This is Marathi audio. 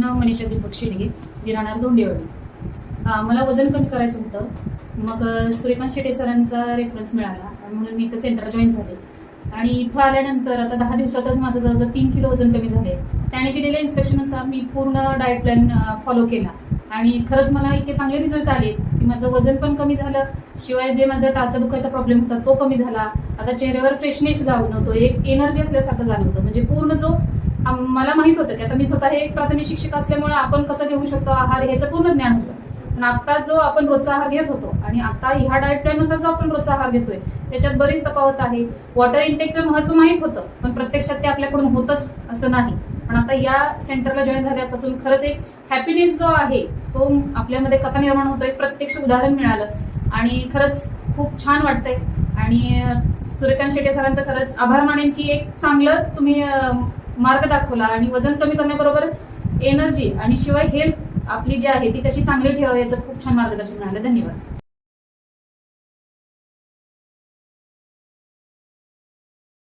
नाव मनीषा दीपक शेडगे, मी राहणार दोंडेवाडी. मला वजन कमी करायचं होतं. मग सूर्यकांत शेटे सरांचा रेफरन्स मिळाला आणि म्हणून मी इथं सेंटर जॉईन झाले. आणि इथं आल्यानंतर आता 10 दिवसातच माझं जवळजवळ 3 किलो वजन कमी झाले. त्याने दिलेल्या इन्स्ट्रक्शननुसार मी पूर्ण डाएट प्लॅन फॉलो केला आणि खरंच मला इतके चांगले रिझल्ट आले की माझं वजन पण कमी झालं, शिवाय जे माझा टाचा दुखायचा प्रॉब्लेम होता तो कमी झाला. आता चेहऱ्यावर फ्रेशनेस जाणवतो, एक एनर्जी असल्यासारखं जाणवतं. म्हणजे पूर्ण जो मला माहित होतं की आता मी स्वतः एक प्राथमिक शिक्षक असल्यामुळे आपण कसं घेऊ शकतो आहार ह्याचं पूर्ण ज्ञान होतं. पण आता जो आपण रोजचा आहार घेत होतो आणि आता ह्या डाएट प्लॅननुसार जो आपण रोजचा आहार घेतोय त्याच्यात बरीच तफावत आहे. वॉटर इंटेकचं महत्व माहित होतं, पण प्रत्यक्षात ते आपल्याकडून होतच असं नाही. पण आता या सेंटरला जॉईन झाल्यापासून खरंच एक हॅपीनेस जो आहे तो आपल्यामध्ये कसा निर्माण होतोय प्रत्यक्ष उदाहरण मिळालं आणि खरंच खूप छान वाटतंय. आणि सूर्यकांत शेटे सरांचं खरंच आभार मानेन की एक चांगलं तुम्ही मार्ग दाखवला आणि वजन कमी करण्याबरोबर एनर्जी आणि शिवाय हेल्थ आपली जी आहे ती कशी चांगली ठेवावी याचं खूप छान मार्गदर्शन मिळालं. धन्यवाद.